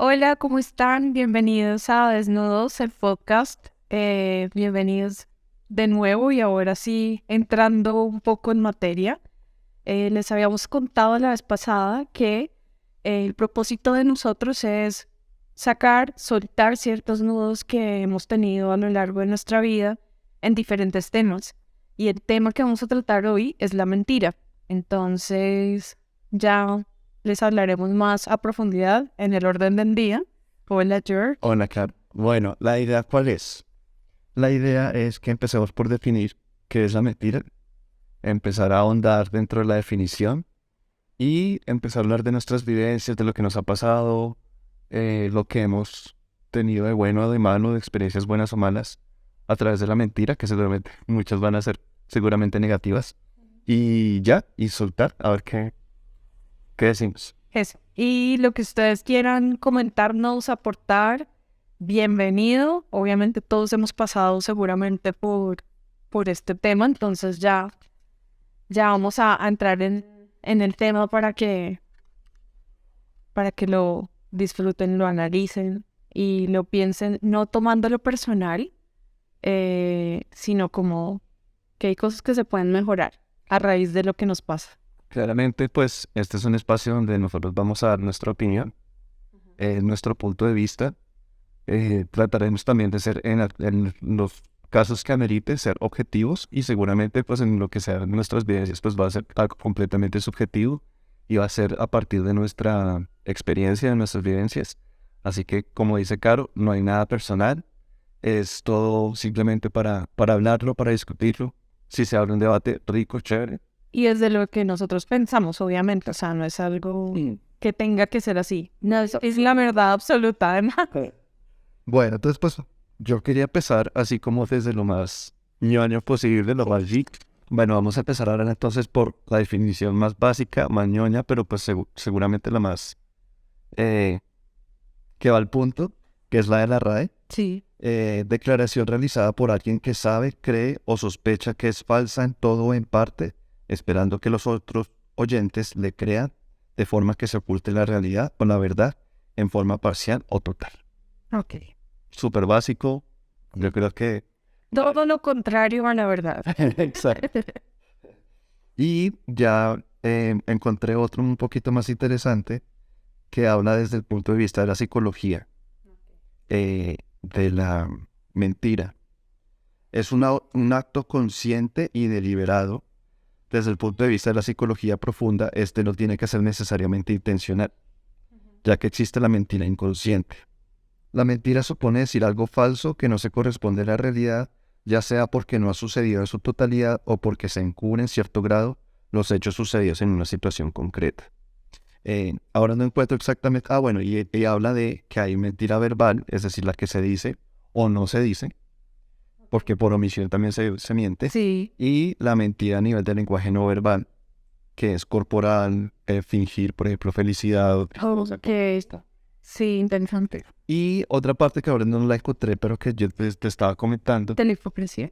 Hola, ¿cómo están? Bienvenidos a Desnudos, el podcast. Bienvenidos de nuevo y ahora sí entrando un poco en materia. Les habíamos contado la vez pasada que el propósito de nosotros es sacar, soltar ciertos nudos que hemos tenido a lo largo de nuestra vida en diferentes temas. Y el tema que vamos a tratar hoy es la mentira. Entonces, ya les hablaremos más a profundidad en el orden del día. Hola, George. Hola, claro. Bueno, ¿la idea cuál es? La idea es que empecemos por definir qué es la mentira, empezar a ahondar dentro de la definición y empezar a hablar de nuestras vivencias, de lo que nos ha pasado, lo que hemos tenido de bueno o de malo, de experiencias buenas o malas a través de la mentira, que seguramente muchas van a ser seguramente negativas. Y ya, y soltar, a ver qué decimos. Eso. Y lo que ustedes quieran comentarnos, aportar, bienvenido. Obviamente todos hemos pasado seguramente por este tema, entonces ya vamos a entrar en el tema para que lo disfruten, lo analicen y lo piensen, no tomándolo personal, sino como que hay cosas que se pueden mejorar a raíz de lo que nos pasa. Claramente, pues este es un espacio donde nosotros vamos a dar nuestra opinión, nuestro punto de vista. Trataremos también de ser en los casos que amerite ser objetivos y seguramente pues en lo que sean nuestras vivencias pues va a ser algo completamente subjetivo y va a ser a partir de nuestra experiencia, de nuestras vivencias. Así que como dice Caro, no hay nada personal, es todo simplemente para hablarlo, para discutirlo. Si se abre un debate rico, chévere. Y es de lo que nosotros pensamos, obviamente, o sea, no es algo que tenga que ser así. No, es la verdad absoluta, además. Bueno, entonces pues yo quería empezar así como desde lo más ñoño posible, lo más geek. Bueno, vamos a empezar ahora entonces por la definición más básica, más ñoña, pero pues seguramente la más eh, que va al punto, que es la de la RAE. Sí. Declaración realizada por alguien que sabe, cree o sospecha que es falsa en todo o en parte, esperando que los otros oyentes le crean de forma que se oculte la realidad o la verdad en forma parcial o total. Ok. Súper básico, yo creo que... Todo lo contrario a la verdad. Exacto. Y ya encontré otro un poquito más interesante que habla desde el punto de vista de la psicología, de la mentira. Es un acto consciente y deliberado. Desde el punto de vista de la psicología profunda, este no tiene que ser necesariamente intencional, ya que existe la mentira inconsciente. La mentira supone decir algo falso que no se corresponde a la realidad, ya sea porque no ha sucedido en su totalidad o porque se encubre en cierto grado los hechos sucedidos en una situación concreta. Ahora no encuentro exactamente... bueno, y habla de que hay mentira verbal, es decir, la que se dice o no se dice, porque por omisión también se miente, Sí. y la mentira a nivel del lenguaje no verbal, que es corporal, fingir, por ejemplo, felicidad. Ok. Sí, interesante. Y otra parte que ahora no la encontré, pero que yo te estaba comentando, De la hipocresía.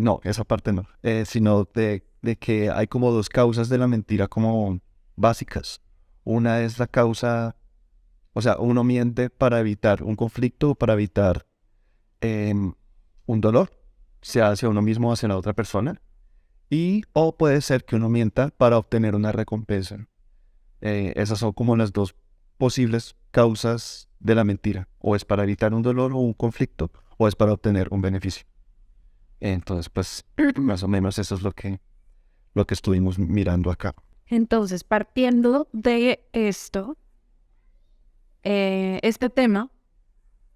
no, esa parte no, sino de que hay como dos causas de la mentira como básicas. Una es la causa, o sea, uno miente para evitar un conflicto o para evitar un dolor, sea hacia uno mismo o hacia la otra persona. Y o puede ser que uno mienta para obtener una recompensa. Esas son como las dos posibles causas de la mentira. O es para evitar un dolor o un conflicto, o es para obtener un beneficio. Entonces, pues, más o menos eso es lo que estuvimos mirando acá. Entonces, partiendo de esto, este tema,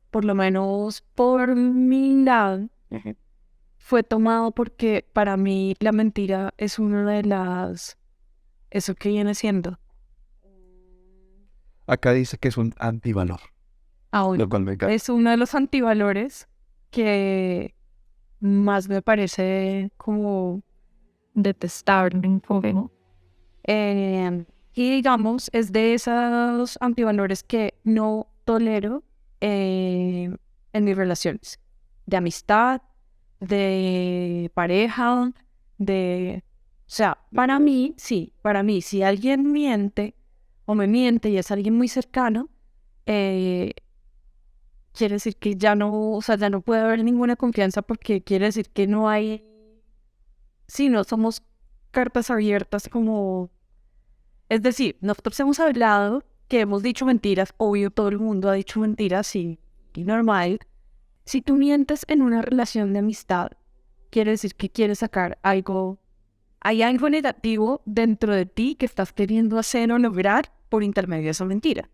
por lo menos por mi lado, fue tomado porque para mí la mentira es una de las... ¿Eso que viene siendo? Acá dice que es un antivalor, Aún. lo cual me encanta. Es uno de los antivalores que más me parece como detestable un poco. Y digamos, es de esos antivalores que no tolero en mis relaciones, de amistad, de pareja, de... O sea, para mí, sí, para mí, si alguien miente o me miente y es alguien muy cercano, eh, quiere decir que ya no, o sea, ya no puede haber ninguna confianza porque quiere decir que no hay, sí, no somos cartas abiertas como, es decir, nosotros hemos hablado que hemos dicho mentiras, obvio todo el mundo ha dicho mentiras y normal. Si tú mientes en una relación de amistad, quiere decir que quieres sacar algo, hay algo negativo dentro de ti que estás queriendo hacer o lograr por intermedio de esa mentira.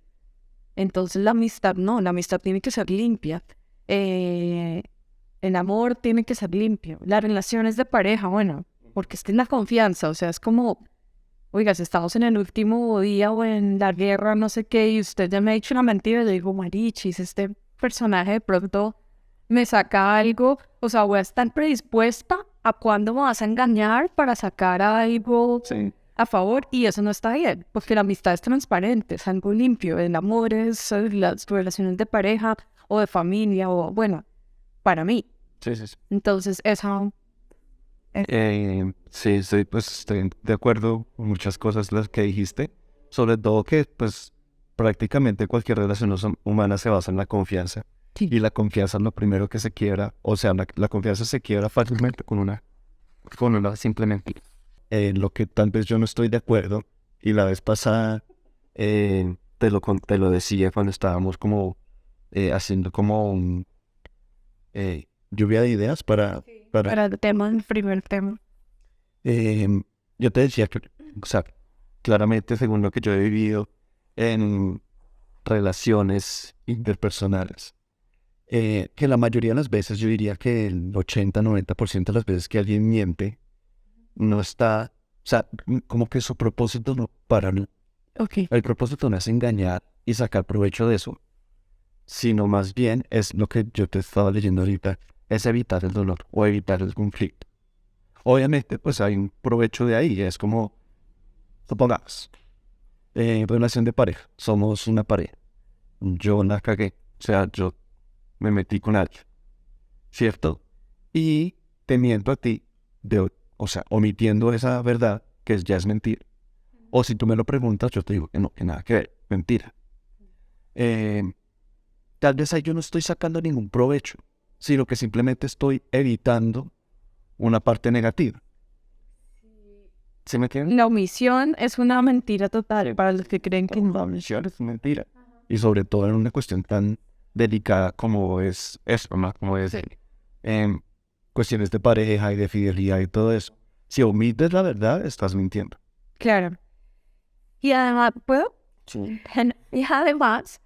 Entonces la amistad no, la amistad tiene que ser limpia. El amor tiene que ser limpio. Las relaciones de pareja, bueno, porque es que es la confianza, o sea, es como, oiga, si estamos en el último día o en la guerra, no sé qué, y usted ya me ha dicho una mentira, le digo, marichis, este personaje de pronto me saca algo, o sea, voy a estar predispuesta a cuándo me vas a engañar para sacar algo a favor, y eso no está bien, porque la amistad es transparente, es algo limpio, el amor es las relaciones de pareja o de familia, o bueno, para mí. Sí, sí, sí. Entonces, eso... Sí, sí, pues estoy de acuerdo con muchas cosas las que dijiste, sobre todo que pues prácticamente cualquier relación humana se basa en la confianza Sí. y la confianza es lo primero que se quiebra, o sea, la confianza se quiebra fácilmente con una simplemente. Lo que tal vez yo no estoy de acuerdo y la vez pasada te lo decía cuando estábamos como haciendo como un lluvia de ideas Para el tema, el primer tema. yo te decía que, o sea, claramente según lo que yo he vivido en relaciones interpersonales, que la mayoría de las veces, yo diría que el 80-90% de las veces que alguien miente, no está, o sea, como que su propósito no para, Ok. el propósito no es engañar y sacar provecho de eso, sino más bien es lo que yo te estaba leyendo ahorita, es evitar el dolor o evitar el conflicto. Obviamente, pues hay un provecho de ahí, es como, supongamos, relación de pareja, somos una pareja, yo la cagué, o sea, yo me metí con alguien, ¿cierto? Y te miento a ti, o sea, omitiendo esa verdad, que ya es mentira. O si tú me lo preguntas, yo te digo que no, que nada que ver, mentira. Eh, Tal vez ahí yo no estoy sacando ningún provecho, sino que simplemente estoy evitando una parte negativa. ¿Sí me entiendes? La omisión es una mentira total para los que creen que La omisión es mentira. Y sobre todo en una cuestión tan delicada como es esto, ¿no? Como es cuestiones de pareja y de fidelidad y todo eso. Si omites la verdad, estás mintiendo. claro. Y además, ¿puedo? Sí. Y además,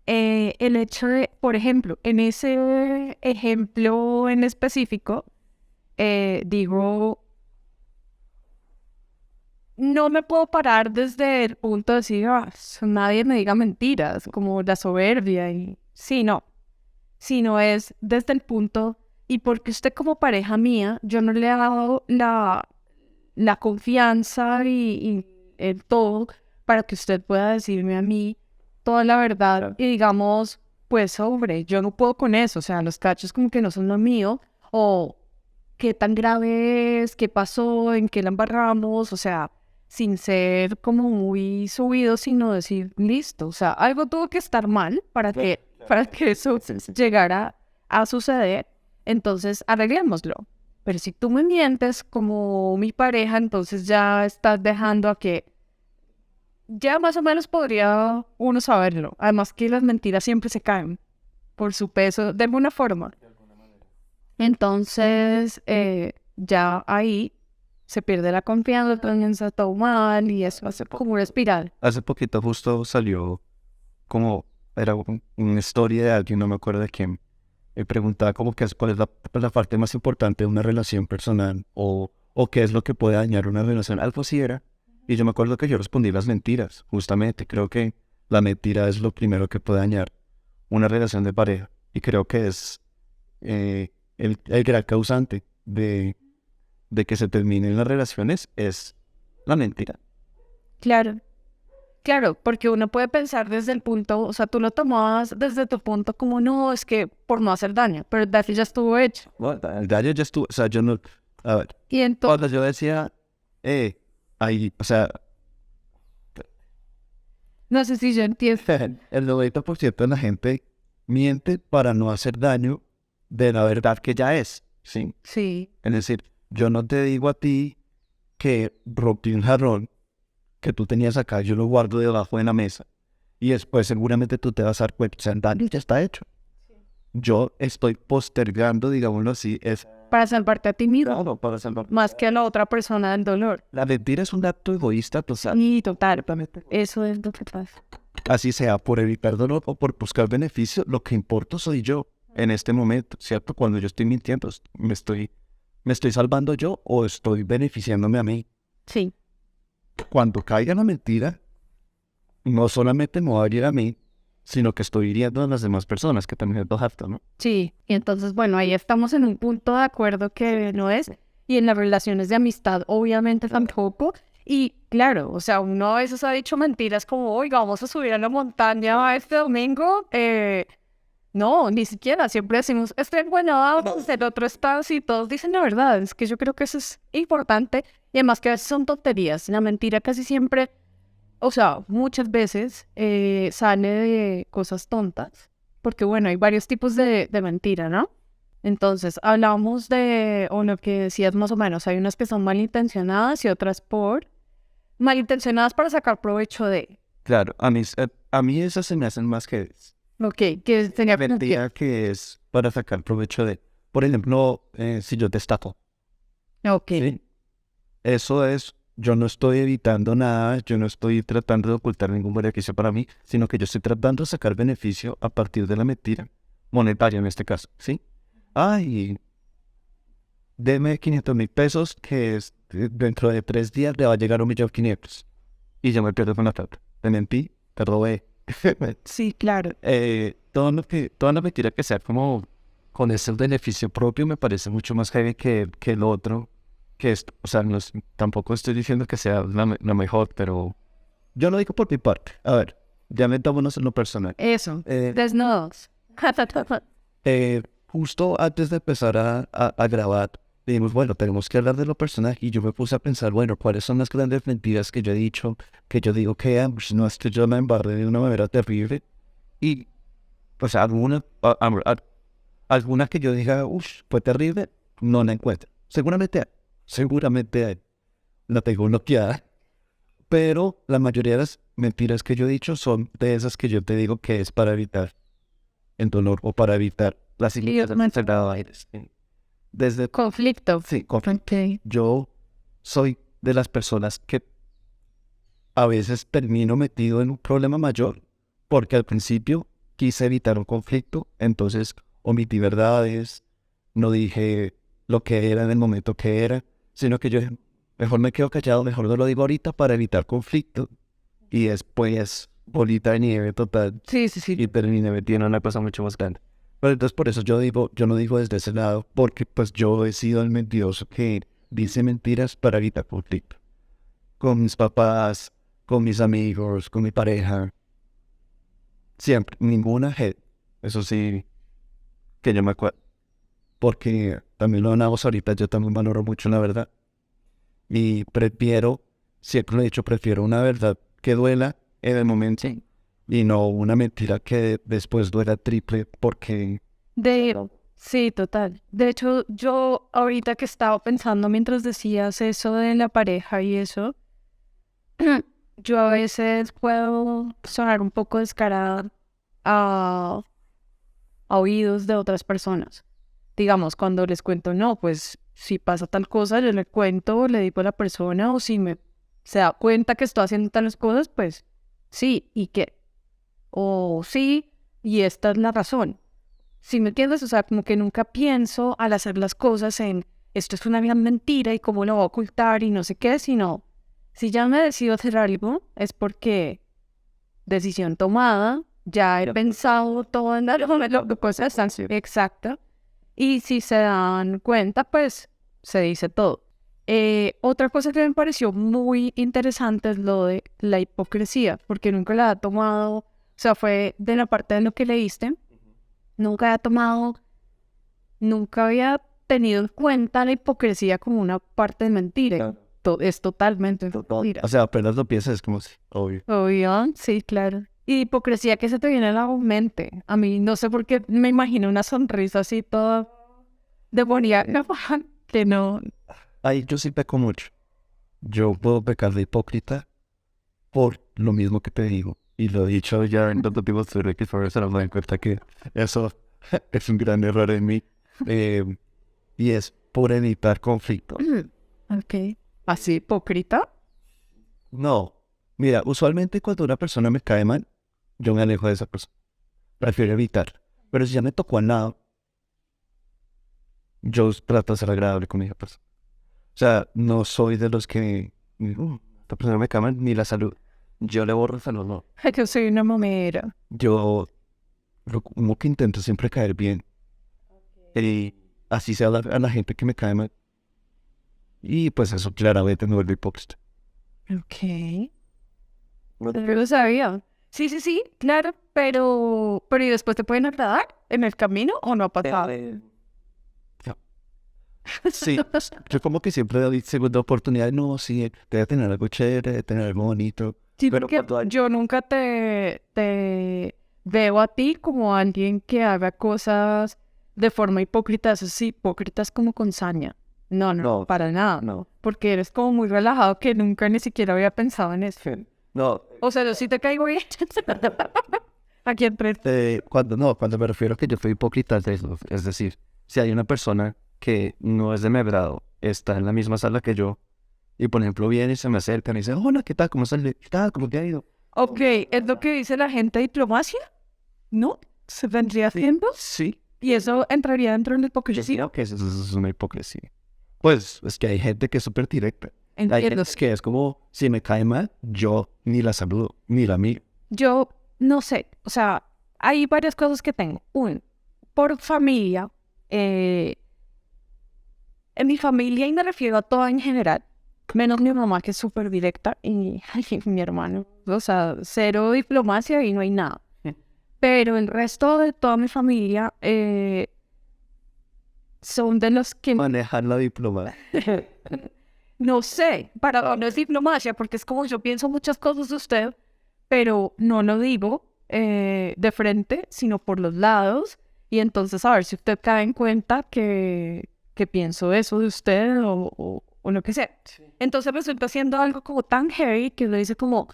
el hecho de, por ejemplo, en ese ejemplo en específico, digo, no me puedo parar desde el punto de decir, nadie me diga mentiras, como la soberbia y sí, no, sino es desde el punto, y porque usted como pareja mía, yo no le he dado la confianza y el todo para que usted pueda decirme a mí toda la verdad y digamos, pues hombre, yo no puedo con eso, o sea, los cachos como que no son lo mío, o qué tan grave es, qué pasó, en qué la embarramos, o sea, sin ser como muy subido, sino decir, listo, o sea, algo tuvo que estar mal para que eso llegara a suceder, entonces arreglémoslo. Pero si tú me mientes como mi pareja, entonces ya estás dejando a que ya más o menos podría uno saberlo. Además que las mentiras siempre se caen por su peso de alguna forma. Entonces ya ahí se pierde la confianza, comienza todo mal y eso hace como una espiral. Hace poquito justo salió como, era una historia de alguien, no me acuerdo de quién, me preguntaba como que cuál es la parte más importante de una relación personal o qué es lo que puede dañar una relación, algo así era. Y yo me acuerdo que yo respondí las mentiras, justamente, creo que la mentira es lo primero que puede dañar una relación de pareja y creo que es el gran causante de que se terminen las relaciones es la mentira. Claro, claro, porque uno puede pensar desde el punto, o sea, tú lo tomabas desde tu punto como no, es que por no hacer daño, pero el daño ya estuvo hecho. Bueno, el daño ya estuvo, o sea, yo no, a ver, Y entonces, cuando yo decía, ahí, o sea, No sé si yo entiendo. El 90% de la gente miente para no hacer daño de la verdad que ya es, ¿sí? Sí, Es decir, yo no te digo a ti que rompí un jarrón que tú tenías acá, yo lo guardo debajo de la mesa y después seguramente tú te vas a dar cuenta, o sea, el daño ya está hecho. Yo estoy postergando, digámoslo así, es para salvarte a ti mismo, todo para salvar. más que a la otra persona del dolor. La mentira es un acto egoísta total. Y total, eso es lo que pasa. Así sea por evitar dolor o por buscar beneficio, lo que importa soy yo en este momento, ¿cierto? Cuando yo estoy mintiendo, me estoy salvando yo o estoy beneficiándome a mí. Sí, Cuando caiga la mentira, no solamente me va a herir a mí, sino que estoy hiriendo a las demás personas, que también es lo harto, ¿no? sí. Y entonces, bueno, ahí estamos en un punto de acuerdo que no es. Y en las relaciones de amistad, obviamente tampoco. Y claro, o sea, uno a veces ha dicho mentiras como, oiga, vamos a subir a la montaña este domingo. No, ni siquiera. Siempre decimos, estoy en Guanabara, el otro está así. Todos dicen la verdad. Es que yo creo que eso es importante. Y además que a veces son tonterías. La mentira casi siempre, o sea, muchas veces sale de cosas tontas. Porque bueno, hay varios tipos de mentira, ¿no? Entonces, hablamos de, o lo que decías más o menos, hay unas que son malintencionadas y otras por malintencionadas para sacar provecho de. Claro, a mí esas se me hacen más que Ok, que sería como que, mentira que es para sacar provecho de. Por ejemplo, si yo te estaco, ok, ¿sí? Eso es, yo no estoy evitando nada, yo no estoy tratando de ocultar ningún beneficio para mí, sino que yo estoy tratando de sacar beneficio a partir de la mentira, monetaria en este caso, ¿sí? Ay, deme 500,000 pesos, que es, dentro de 3 días le va a llegar 1,500,000. Y yo me pierdo con la plata. Te mentí, te robé. sí, claro. Toda la mentira que sea como con ese beneficio propio me parece mucho más heavy que lo otro. Que es, o sea, tampoco estoy diciendo que sea la mejor, pero yo lo digo por mi parte. A ver, ya metámonos en lo personal. Eso, Eh, desnudos. Justo antes de empezar a grabar, dijimos, bueno, tenemos que hablar de lo personal. Y yo me puse a pensar, bueno, ¿cuáles son las grandes mentiras que yo he dicho? Que yo digo que pues, no es que yo la embarré de una manera terrible. Y, pues, alguna que yo diga, uff, fue terrible, no la encuentro. Seguramente hay. La tengo bloqueada. Pero la mayoría de las mentiras que yo he dicho son de esas que yo te digo que es para evitar el dolor o para evitar las enfermedades. Desde, Conflicto. sí, Ok. yo soy de las personas que a veces termino metido en un problema mayor porque al principio quise evitar un conflicto, entonces omití verdades, no dije lo que era en el momento que era, sino que yo dije, mejor me quedo callado, mejor no lo digo ahorita para evitar conflicto y después bolita de nieve total Sí, sí, sí. y terminé metiendo en una cosa mucho más grande. Pero entonces por eso yo no digo desde ese lado, porque pues yo he sido el mentiroso que dice mentiras para evitar conflicto. Con mis papás, con mis amigos, con mi pareja. Siempre, ninguna head. Eso sí, que yo me acuerdo. Porque también lo hablamos ahorita, yo también valoro mucho la verdad. Y prefiero, siempre lo he dicho, prefiero una verdad que duela en el momento y no una mentira que después duela triple porque... Sí, total. De hecho, yo ahorita que estaba pensando mientras decías eso de la pareja y eso, yo a veces puedo sonar un poco descarada a, a oídos de otras personas. Digamos, cuando les cuento, no, pues si pasa tal cosa, yo le cuento, le digo a la persona, o si se da cuenta que estoy haciendo tales cosas, pues sí, ¿y qué? O sí, y esta es la razón. ¿Sí me entiendes? O sea, como que nunca pienso al hacer las cosas en esto es una gran mentira y cómo lo voy a ocultar y no sé qué, sino si ya me decido hacer algo es porque decisión tomada, ya he pensado todo en lo que puede ser exacta y si se dan cuenta, pues se dice todo. Otra cosa que me pareció muy interesante es lo de la hipocresía, porque nunca la ha tomado, o sea, fue de la parte de lo que leíste, nunca ha tomado, nunca había tenido en cuenta la hipocresía como una parte de mentira. es totalmente mentira. O sea, apenas lo piensas, es como si, obvio. Obvio, sí, claro. Y hipocresía que se te viene a la mente. A mí no sé por qué me imagino una sonrisa así toda demoníaca, que no. Ay, yo sí peco mucho. Yo puedo pecar de hipócrita por lo mismo que te digo. Y lo he dicho ya en tanto tiempo, pero que se me dan cuenta que eso es un gran error en mí. Y es por evitar conflicto. Ok. ¿Así hipócrita? No, mira, usualmente cuando una persona me cae mal, yo me alejo de esa persona. Prefiero evitar. Pero si ya me tocó al lado, yo trato de ser agradable con esa persona. O sea, no soy de los que esta persona me cae mal, ni la salud. Yo le borro el salud, no. Es que soy una mamera. Yo como que intento siempre caer bien. Y así sea a la gente que me cae mal. Y pues eso claramente me vuelve hipócrita. Ok. No lo sabía. Sí, sí, sí, claro, pero ¿y después te pueden agradar en el camino o no ha pasado? No. Sí, yo como que siempre doy segunda oportunidad. No, sí, debe tener algo chévere, debe tener algo bonito. Sí, Pero porque yo nunca te veo a ti como alguien que haga cosas de forma hipócrita, eso sí, hipócritas como con saña. No, no, No, para nada. no. Porque eres como muy relajado que nunca ni siquiera había pensado en eso. No, O sea, yo sí te caigo bien. Aquí entre. cuando me refiero a que yo soy hipócrita, es eso. Es decir, si hay una persona que no es de mi agrado, está en la misma sala que yo, y por ejemplo viene y se me acerca y dice, hola, ¿qué tal? ¿Cómo estás? ¿Qué tal? ¿Cómo te ha ido? Ok, ¿es lo que dice la gente de diplomacia? ¿No? ¿Se vendría haciendo? Sí, ¿Y eso entraría dentro de la hipocresía? creo que eso es una hipocresía. Pues es que hay gente que es súper directa. Hay Entiendo. gente que es como, si me cae mal, yo ni la saludo, ni la miro. Yo no sé, o sea, hay varias cosas que tengo. Uno, por familia, en mi familia, y me refiero a toda en general, menos mi mamá que es súper directa y ay, mi hermano, o sea, cero diplomacia y no hay nada. Pero el resto de toda mi familia son de los que Manejar la diplomacia. no sé, para no es diplomacia, porque es como yo pienso muchas cosas de usted, pero no lo digo de frente, sino por los lados. Y entonces a ver si usted cae en cuenta que pienso eso de usted o lo que sea. Entonces resulta siendo algo como tan heavy que uno dice como,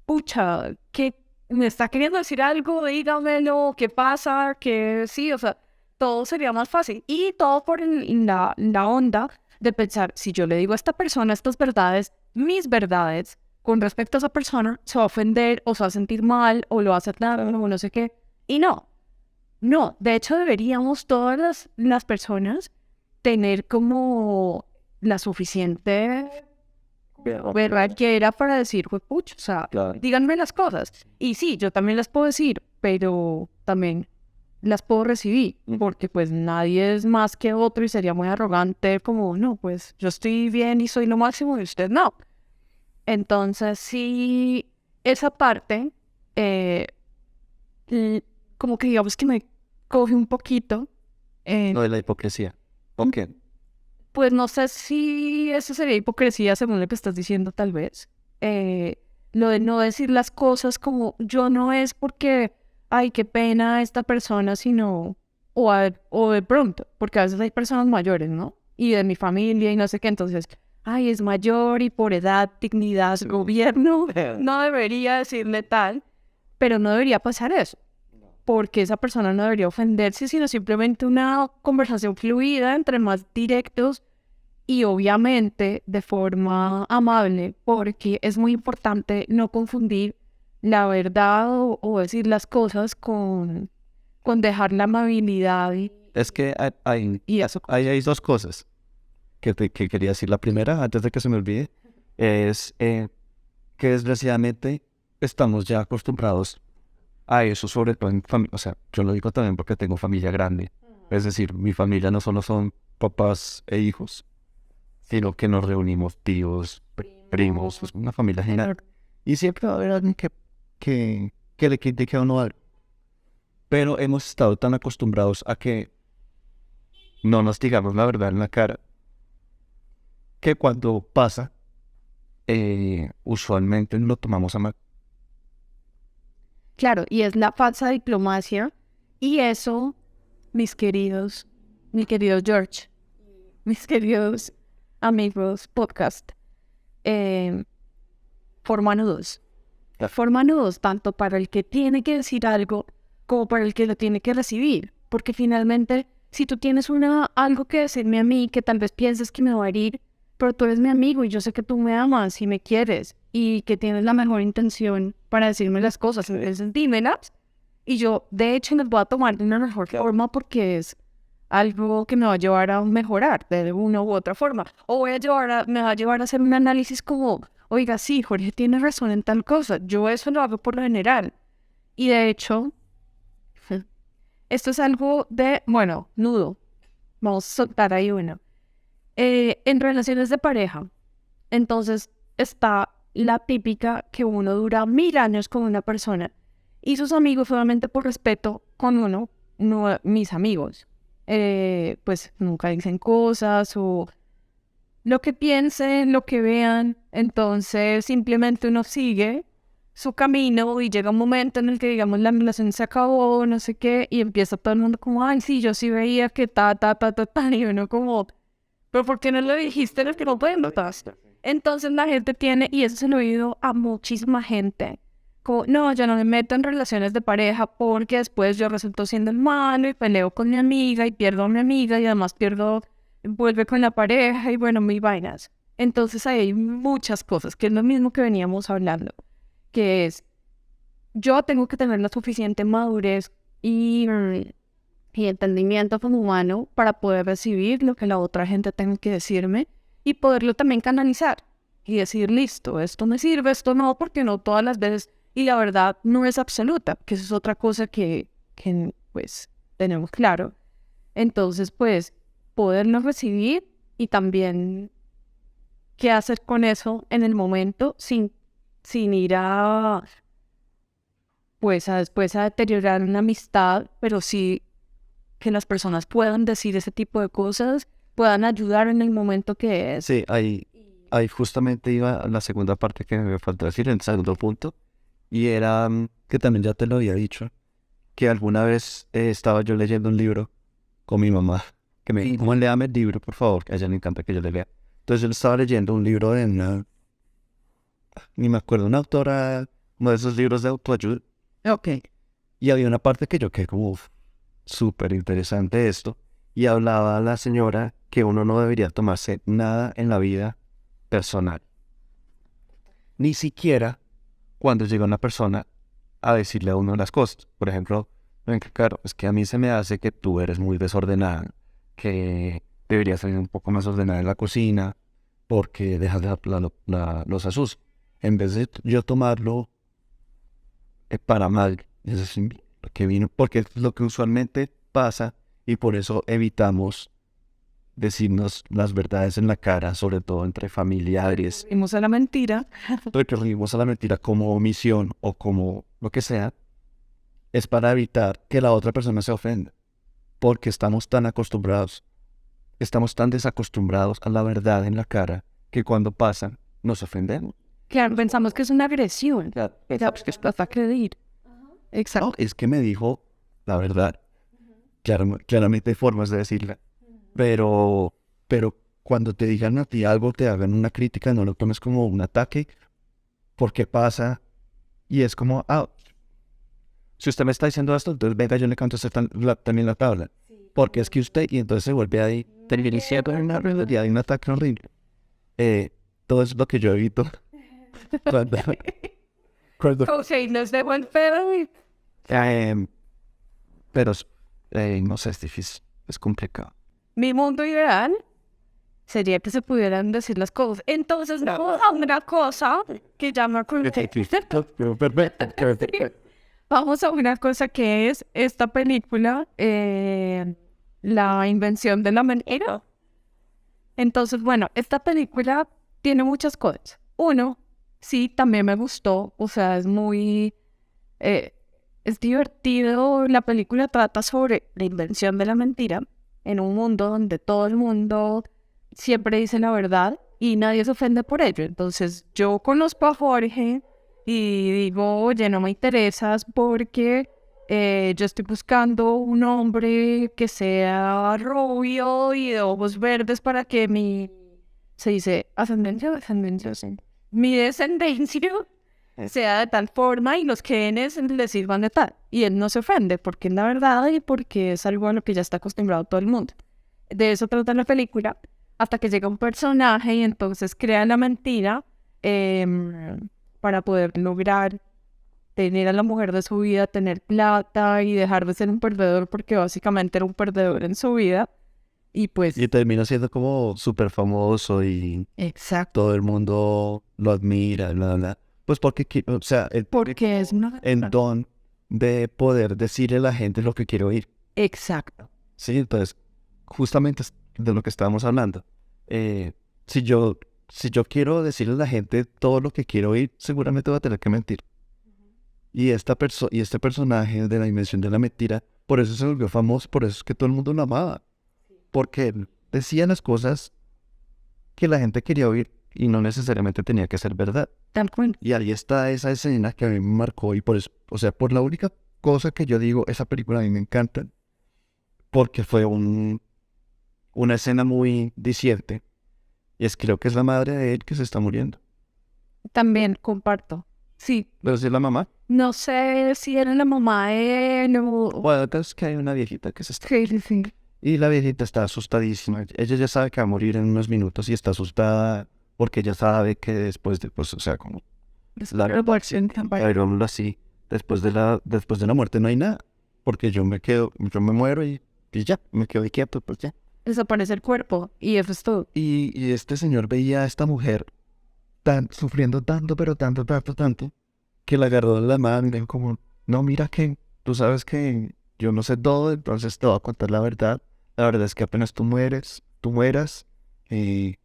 pucha, que me está queriendo decir algo, dígamelo, ¿qué pasa? Que sí, o sea, todo sería más fácil. Y todo por la onda de pensar, si yo le digo a esta persona estas verdades, mis verdades, con respecto a esa persona, se va a ofender o se va a sentir mal o lo va a aceptar o no sé qué. Y no, no, de hecho deberíamos todas las personas tener como la suficiente verdad que era para decir, pucha, o sea, Claro. díganme las cosas. Y sí, yo también las puedo decir, pero también las puedo recibir, porque pues nadie es más que otro y sería muy arrogante como, no, pues yo estoy bien y soy lo máximo y usted no. Entonces sí, esa parte, como que digamos que me coge un poquito. No de la hipocresía. ¿Por qué? Pues no sé si eso sería hipocresía según lo que estás diciendo tal vez. Lo de no decir las cosas como yo no es porque, ay, qué pena esta persona, sino, o de pronto, porque a veces hay personas mayores, ¿no? Y de mi familia y no sé qué, entonces, ay, es mayor y por edad, dignidad, gobierno, no debería decirle tal, pero no debería pasar eso porque esa persona no debería ofenderse, sino simplemente una conversación fluida entre más directos y obviamente de forma amable, porque es muy importante no confundir la verdad o decir las cosas con dejar la amabilidad Es que y eso. hay dos cosas que quería decir. La primera, antes de que se me olvide, es que desgraciadamente estamos ya acostumbrados a eso, sobre todo en familia. O sea, yo lo digo también porque tengo familia grande. Es decir, mi familia no solo son papás e hijos, sino que nos reunimos tíos, primos, pues una familia general. Y siempre va a haber alguien que le critique a uno algo. Pero hemos estado tan acostumbrados a que no nos digamos la verdad en la cara, que cuando pasa, usualmente lo tomamos a mal. Claro, y es la falsa diplomacia. Y eso, mi querido George, mis queridos amigos podcast, eh, forma nudos. Forma nudos tanto para el que tiene que decir algo como para el que lo tiene que recibir. Porque finalmente, si tú tienes algo que decirme a mí que tal vez pienses que me va a herir, pero tú eres mi amigo y yo sé que tú me amas y me quieres y que tienes la mejor intención para decirme las cosas, entonces dímelas. Y yo, de hecho, las voy a tomar de una mejor forma porque es algo que me va a llevar a mejorar de una u otra forma. O me va a llevar a hacer un análisis como, oiga, sí, Jorge tiene razón en tal cosa. Yo eso lo hago por lo general. Y de hecho, esto es algo bueno, nudo. Vamos a soltar ahí uno. En relaciones de pareja, entonces está la típica que uno dura 1000 años con una persona y sus amigos solamente por respeto con uno, no mis amigos, pues nunca dicen cosas o lo que piensen, lo que vean, entonces simplemente uno sigue su camino y llega un momento en el que digamos la relación se acabó, no sé qué, y empieza todo el mundo como, ay, sí, yo sí veía que y uno como, pero ¿por qué no lo dijiste en el que no podemos? Entonces la gente tiene, y eso se lo he oído a muchísima gente, como, no, yo no me meto en relaciones de pareja porque después yo resulto siendo el malo y peleo con mi amiga y pierdo a mi amiga y además vuelve con la pareja y bueno, mis vainas. Entonces ahí hay muchas cosas, que es lo mismo que veníamos hablando, que es, yo tengo que tener la suficiente madurez y entendimiento como humano para poder recibir lo que la otra gente tenga que decirme y poderlo también canalizar y decir, listo, esto me sirve, esto no, porque no todas las veces, y la verdad no es absoluta, que eso es otra cosa que pues tenemos claro. Entonces, pues, poderlo recibir y también qué hacer con eso en el momento sin ir pues, después a deteriorar una amistad, pero sí que las personas puedan decir ese tipo de cosas, puedan ayudar en el momento que es. Sí, ahí justamente iba a la segunda parte que me faltó decir, el segundo punto, y era que también ya te lo había dicho, que alguna vez estaba yo leyendo un libro con mi mamá, que me dijo, léame el libro, por favor, que a ella le encanta que yo le lea. Entonces yo estaba leyendo un libro de ni me acuerdo, una autora, uno de esos libros de autoayuda. Ok. Y había una parte que yo quedé como, súper interesante esto, y hablaba la señora que uno no debería tomarse nada en la vida personal. Ni siquiera cuando llega una persona a decirle a uno las cosas. Por ejemplo, venga, claro, es que a mí se me hace que tú eres muy desordenada, que deberías ser un poco más ordenada en la cocina, porque dejas de los asus. En vez de yo tomarlo para mal, es decir, que vino, porque es lo que usualmente pasa y por eso evitamos decirnos las verdades en la cara, sobre todo entre familiares. Vimos a la mentira. Recurrimos a la mentira como omisión o como lo que sea, es para evitar que la otra persona se ofenda, porque estamos tan desacostumbrados a la verdad en la cara, que cuando pasan nos ofendemos. Claro, pensamos que es una agresión. Pues que estás a creer. Exacto. No, es que me dijo la verdad. Claramente hay formas de decirla, pero cuando te digan a ti algo, te hagan una crítica, no lo tomes como un ataque, porque pasa y es como, si usted me está diciendo esto, entonces venga, yo le canto a usted también la tabla, porque es que usted, y entonces se vuelve ahí, y hay un ataque horrible. Todo eso es lo que yo evito cuando Ok, nos dejó el pedo. pero no sé, es difícil, es complicado. Mi mundo ideal sería que se pudieran decir las cosas. Entonces, vamos a una cosa que ya me acordé. Vamos a una cosa que es esta película, La invención de la mentira. Entonces, bueno, esta película tiene muchas cosas. Uno, sí, también me gustó, o sea, es divertido. La película trata sobre la invención de la mentira en un mundo donde todo el mundo siempre dice la verdad y nadie se ofende por ello. Entonces yo conozco a Jorge y digo, oye, no me interesas porque yo estoy buscando un hombre que sea rubio y de ojos verdes para que se dice, ascendencia, sí. Mi descendencia sea de tal forma y los genes le sirvan de tal. Y él no se ofende porque es la verdad y porque es algo a lo que ya está acostumbrado todo el mundo. De eso trata la película, hasta que llega un personaje y entonces crea la mentira para poder lograr tener a la mujer de su vida, tener plata y dejar de ser un perdedor, porque básicamente era un perdedor en su vida. Y pues... Y termina siendo como súper famoso y Exacto. todo el mundo lo admira, bla, bla, bla. Pues porque, o sea, él tiene Porque es una... el don de poder decirle a la gente lo que quiere oír. Exacto. Sí, entonces, justamente es de lo que estábamos hablando. Eh, si yo, si yo quiero decirle a la gente todo lo que quiero oír, seguramente voy a tener que mentir. Y este personaje de la dimensión de la mentira, por eso se volvió famoso, por eso es que todo el mundo lo amaba. Porque él decía las cosas que la gente quería oír y no necesariamente tenía que ser verdad. Tal cual. Y ahí está esa escena que a mí me marcó y por eso, o sea, por la única cosa que yo digo, esa película a mí me encanta, porque fue una escena muy diciente. Y es creo que es la madre de él que se está muriendo. También comparto. Sí. ¿Pero si es la mamá? No sé si era la mamá de él o... Bueno, es que hay una viejita que se está... Sí, sí, sí. Y la viejita está asustadísima. Ella ya sabe que va a morir en unos minutos y está asustada porque ella sabe que después de, pues, o sea, como pero así, después de la muerte no hay nada. Porque yo me muero y ya, me quedo ahí quieto, pues ya. Desaparece el cuerpo y eso es todo. Y este señor veía a esta mujer sufriendo tanto, pero tanto, tanto, tanto, que la agarró de la mano y le dijo como, no, mira que tú sabes que yo no sé todo, entonces te voy a contar la verdad. La verdad es que apenas tú mueras, eh,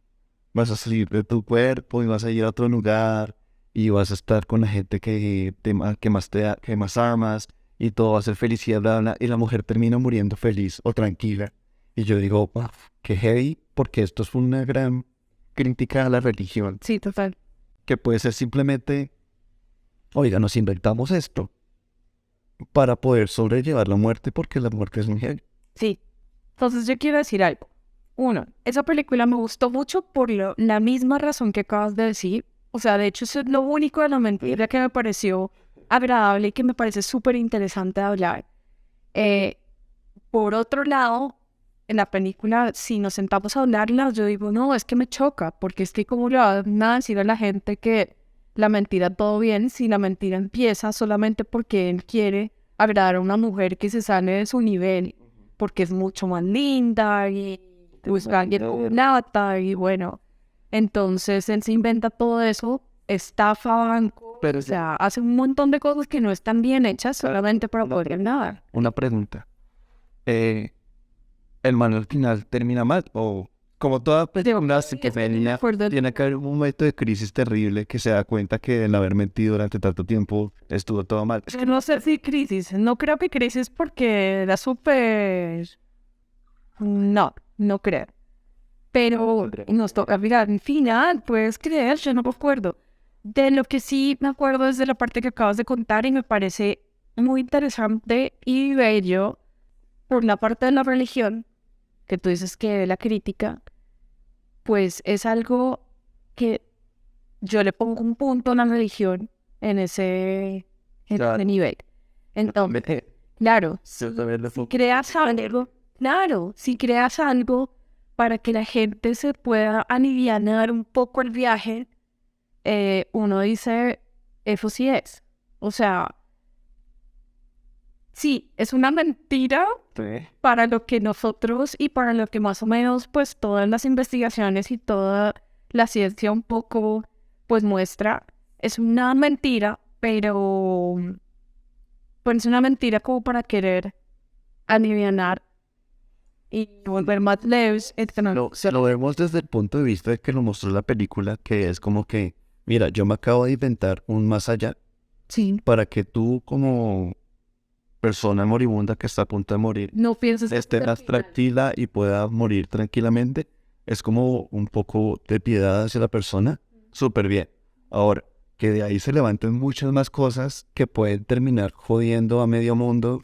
vas a salir de tu cuerpo y vas a ir a otro lugar y vas a estar con la gente que más amas y todo va a ser felicidad, bla, bla, y la mujer termina muriendo feliz o tranquila. Y yo digo, "Uf, qué heavy", porque esto es una gran crítica a la religión, Sí, total. que puede ser simplemente, oiga, nos inventamos esto para poder sobrellevar la muerte porque la muerte es muy heavy. Sí. Entonces yo quiero decir algo. Uno, esa película me gustó mucho por la misma razón que acabas de decir. O sea, de hecho, eso es lo único de la mentira que me pareció agradable y que me parece súper interesante de hablar. Eh, por otro lado, en la película, si nos sentamos a hablarla, yo digo, no, es que me choca, porque es que cómo le van a decir a la gente que la mentira todo bien si la mentira empieza solamente porque él quiere agradar a una mujer que se sale de su nivel, porque es mucho más linda y busca a alguien con plata y bueno, entonces él se inventa todo eso, estafa bancos, Pero o sea, hace un montón de cosas que no están bien hechas solamente para poder ganar. una pregunta. ¿El man al final termina mal? O como toda película que termina, tiene que haber un momento de crisis terrible que se da cuenta que el haber mentido durante tanto tiempo estuvo todo mal. Yo no sé si crisis, no creo que crisis porque era súper... No, no creo. Pero nos toca mirar al final, puedes creer, yo no me acuerdo. De lo que sí me acuerdo es de la parte que acabas de contar y me parece muy interesante y bello por la parte de la religión, que tú dices que la crítica, pues es algo que yo le pongo un punto a la religión en ese nivel. Entonces, claro, si creas algo, claro, si creas algo para que la gente se pueda alivianar un poco el viaje, uno dice, eso sí es. O sea, sí, es una mentira para lo que nosotros y para lo que más o menos pues todas las investigaciones y toda la ciencia un poco pues muestra. Es una mentira, pero pues es una mentira como para querer alivianar y volver más leves. Lo vemos desde el punto de vista de que lo mostró la película, que es como que, mira, yo me acabo de inventar un más allá Sí, para que tú como persona moribunda que está a punto de morir no pienses que esté más tranquila y pueda morir tranquilamente. es como un poco de piedad hacia la persona, súper bien. Ahora, que de ahí se levanten muchas más cosas que pueden terminar jodiendo a medio mundo,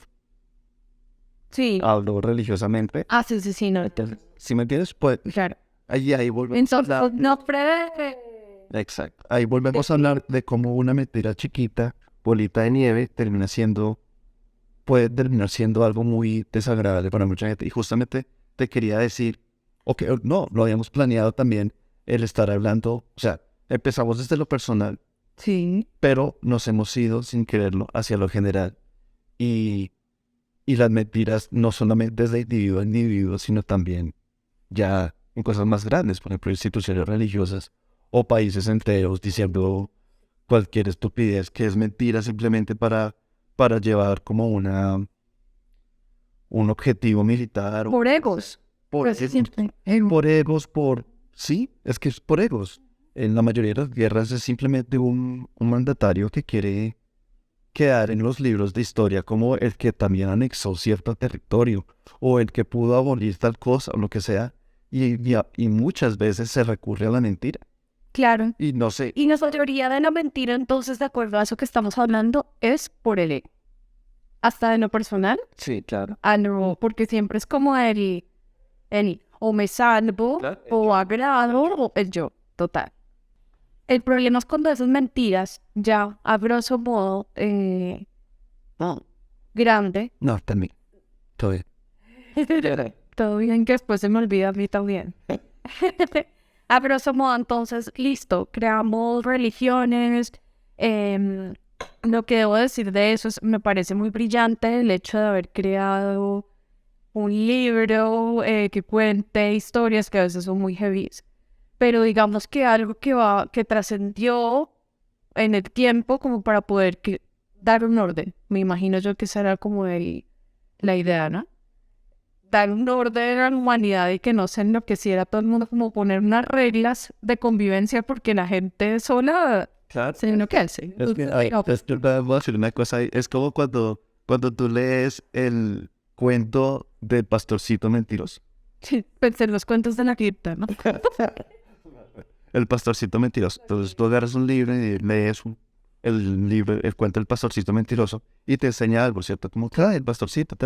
Sí. hablo religiosamente. Sí, sí, sí, no. Si me entiendes, pues Claro. ahí volvemos Entonces, a hablar. no prevé. Exacto. Ahí volvemos a hablar de cómo una mentira chiquita, bolita de nieve, puede terminar siendo algo muy desagradable para mucha gente. Y justamente te quería decir, no, lo habíamos planeado también, el estar hablando, o sea, empezamos desde lo personal, Sí. pero nos hemos ido sin quererlo hacia lo general. Y, y las mentiras no solamente desde individuo a individuo, sino también ya en cosas más grandes, por ejemplo, instituciones religiosas o países enteros diciendo cualquier estupidez que es mentira simplemente para llevar como un objetivo militar. Por egos. Por Pues egos, siempre. Ego. por egos, sí, es que es por egos. En la mayoría de las guerras es simplemente un mandatario que quiere quedar en los libros de historia como el que también anexó cierto territorio o el que pudo abolir tal cosa o lo que sea. Y muchas veces se recurre a la mentira. Claro. Y no sé. Y la mayoría de la mentira, entonces, de acuerdo a eso que estamos hablando, es por el ego. Hasta de lo personal. Sí, claro. No, porque siempre es como el o me salvo, Claro, o agrado, o el yo, total. El problema es cuando esas mentiras, ya a grosso modo, grande, No, también. Todo bien. todo bien que después se me olvida a mí también. A grosso modo, entonces, listo, creamos religiones. Lo que debo decir de eso es, me parece muy brillante el hecho de haber creado un libro que cuente historias que a veces son muy heavy. Pero digamos que algo que trascendió en el tiempo como para poder dar un orden. Me imagino yo que será como la idea, ¿no? Dar un orden a la humanidad y que no se enloqueciera todo el mundo, como poner unas reglas de convivencia porque la gente sola Claro. se enloquece. Es que, yo te voy a decir una cosa, es como cuando tú lees el cuento del pastorcito mentiroso. Sí, pensé en los cuentos de la cripta, ¿no? El pastorcito mentiroso. Entonces tú agarras un libro y lees el libro, el cuento del pastorcito mentiroso y te enseña algo, ¿cierto? Como que el pastorcito,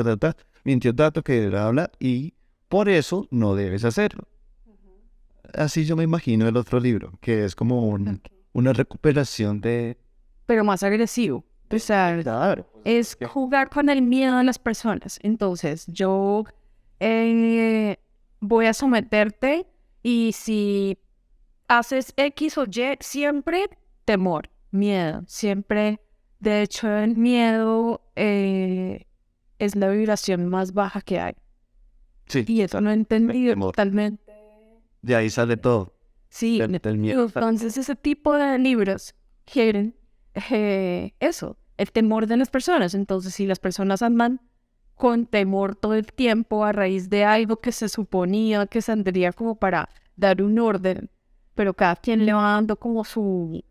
mintió tanto que habla y por eso no debes hacerlo. Así yo me imagino el otro libro, que es como una recuperación de... Pero más agresivo. O sea, Claro. es jugar con el miedo de las personas. Entonces, yo voy a someterte y si haces X o Y, siempre temor, miedo, siempre. De hecho, el miedo es la vibración más baja que hay. Sí. Y eso no he entendido temor. totalmente. De ahí sale todo. Sí, Del miedo. entonces ese tipo de libros quieren eso, el temor de las personas. Entonces, si las personas andan con temor todo el tiempo a raíz de algo que se suponía que saldría como para dar un orden, pero cada quien le va dando como su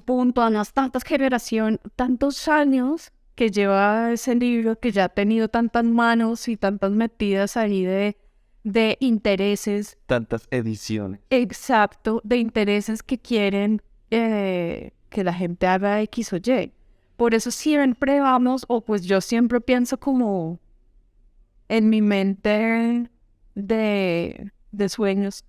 punto a las tantas generaciones, tantos años que lleva ese libro, que ya ha tenido tantas manos y tantas metidas ahí de intereses. Tantas ediciones. Exacto, de intereses que quieren que la gente haga X o Y. Por eso siempre vamos, o pues yo siempre pienso como en mi mente de sueños.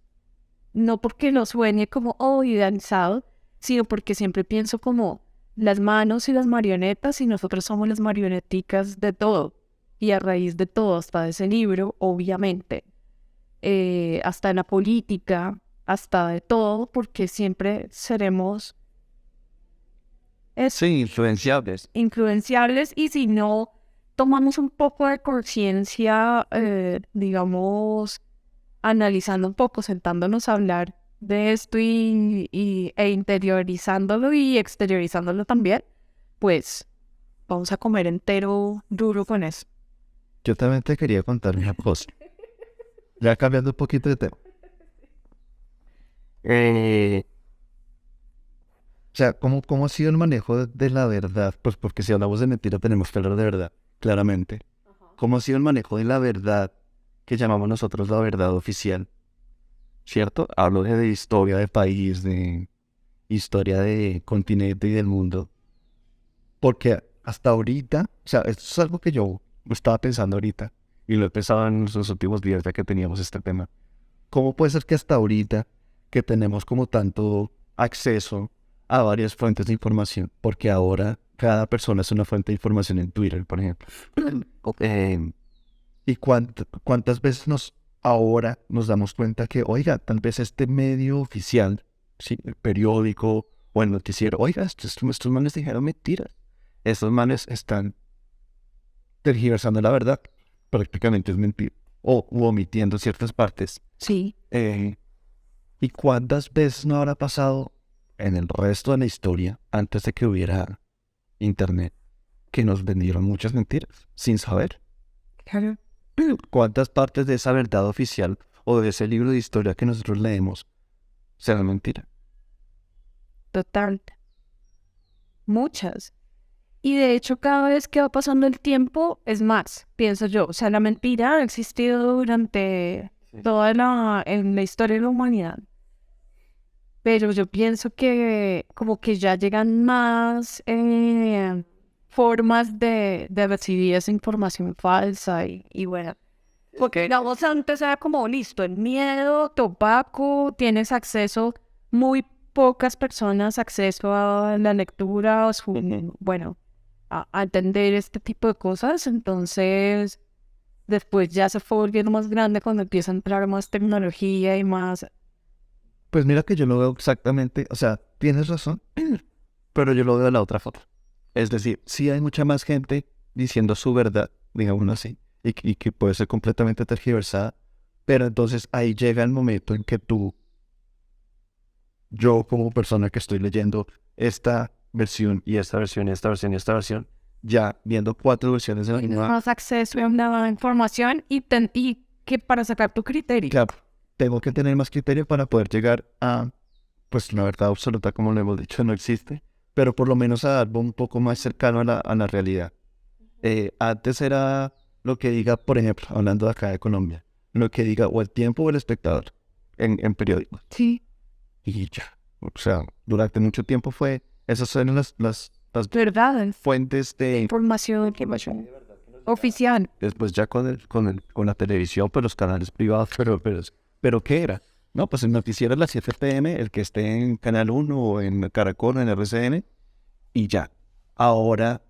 No porque lo sueñe como idealizado, sino porque siempre pienso como las manos y las marionetas y nosotros somos las marioneticas de todo. Y a raíz de todo, hasta de ese libro, obviamente, hasta en la política, hasta de todo, porque siempre seremos Sí, influenciables. influenciables y si no tomamos un poco de conciencia, digamos, analizando un poco, sentándonos a hablar de esto e interiorizándolo y exteriorizándolo también, pues vamos a comer entero duro con eso. Yo también te quería contar una cosa. Ya cambiando un poquito de tema. O sea, ¿cómo ha sido el manejo de la verdad? Pues porque si hablamos de mentira tenemos que hablar de verdad, claramente. ¿Cómo ha sido el manejo de la verdad que llamamos nosotros la verdad oficial? ¿cierto? Hablo de historia de país, de historia de continente y del mundo. Porque hasta ahorita, o sea, esto es algo que yo estaba pensando ahorita, y lo he pensado en los últimos días ya que teníamos este tema. ¿Cómo puede ser que hasta ahorita, que tenemos como tanto acceso a varias fuentes de información, porque ahora cada persona es una fuente de información en Twitter, por ejemplo? ¿Y cuántas veces ahora nos damos cuenta que, oiga, tal vez este medio oficial, ¿sí? El periódico o el noticiero, oiga, estos manes dijeron mentiras. Estos manes están tergiversando la verdad, prácticamente es mentir, u omitiendo ciertas partes. Sí. ¿Y cuántas veces no habrá pasado en el resto de la historia, antes de que hubiera internet, que nos vendieron muchas mentiras sin saber? Claro. ¿Cuántas partes de esa verdad oficial o de ese libro de historia que nosotros leemos serán mentira? Total. Muchas. Y de hecho, cada vez que va pasando el tiempo, es más, pienso yo. O sea, la mentira ha existido durante en la historia de la humanidad. Pero yo pienso que como que ya llegan más formas de recibir esa información falsa y bueno. Porque digamos antes era como listo, el miedo, topaco, tienes acceso, muy pocas personas acceso a la lectura, o bueno, a entender este tipo de cosas. Entonces, después ya se fue volviendo más grande cuando empieza a entrar más tecnología y más. Pues mira que yo lo veo exactamente, o sea, tienes razón, pero yo lo veo de la otra forma. Es decir, sí hay mucha más gente diciendo su verdad, digámoslo así, y que puede ser completamente tergiversada, pero entonces ahí llega el momento en que yo como persona que estoy leyendo esta versión y esta versión y esta versión y esta versión, ya viendo 4 versiones de la Tienes misma, más acceso a una información y que para sacar tu criterio. claro, tengo que tener más criterio para poder llegar a, pues la verdad absoluta, como lo hemos dicho, no existe, pero por lo menos a algo un poco más cercano a la realidad. Antes era lo que diga, por ejemplo, hablando de acá de Colombia, lo que diga o el Tiempo o el Espectador en periódicos. Sí. Y ya, o sea, durante mucho tiempo esas eran las ¿Verdad? fuentes de Información oficial. después ya con la televisión, pues los canales privados, pero ¿qué era? No, pues el noticiero a las 7 p.m., el que esté en Canal 1 o en Caracol o en RCN, y ya. Ahora,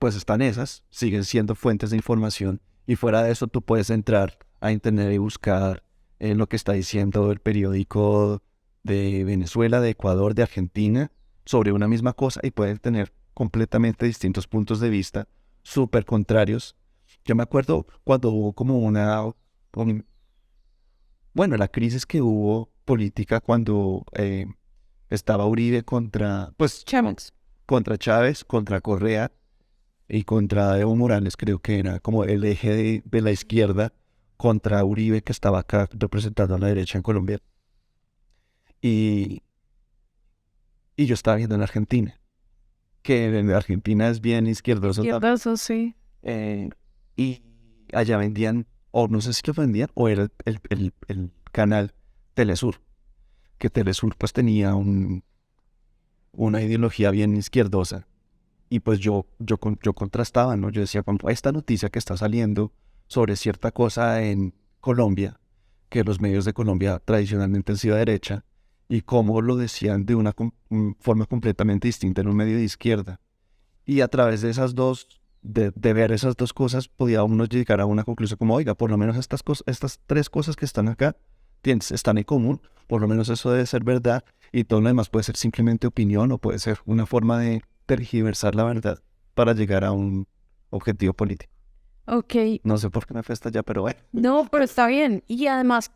pues están esas, siguen siendo fuentes de información, y fuera de eso tú puedes entrar a internet y buscar lo que está diciendo el periódico de Venezuela, de Ecuador, de Argentina, sobre una misma cosa, y pueden tener completamente distintos puntos de vista, súper contrarios. Yo me acuerdo cuando hubo como bueno, la crisis que hubo política cuando estaba Uribe Chávez. contra Chávez, contra Correa y contra Evo Morales, creo que era como el eje de la izquierda contra Uribe, que estaba acá representando a la derecha en Colombia. Y, y yo estaba viendo en Argentina, que en Argentina es bien izquierdoso también. Izquierdoso, sí. Y allá vendían, o no sé si lo vendían, o era el canal Telesur, que Telesur pues tenía una ideología bien izquierdosa. Y pues yo contrastaba, ¿no? Yo decía, como esta noticia que está saliendo sobre cierta cosa en Colombia, que los medios de Colombia tradicionalmente han sido de derecha, y cómo lo decían de una forma completamente distinta en un medio de izquierda. Y a través de esas de ver esas dos cosas, podía uno llegar a una conclusión como, oiga, por lo menos estas 3 cosas que están acá están en común, por lo menos eso debe ser verdad, y todo lo demás puede ser simplemente opinión o puede ser una forma de tergiversar la verdad para llegar a un objetivo político. Ok. No sé por qué me fue hasta allá, pero bueno. No, pero está bien. Y además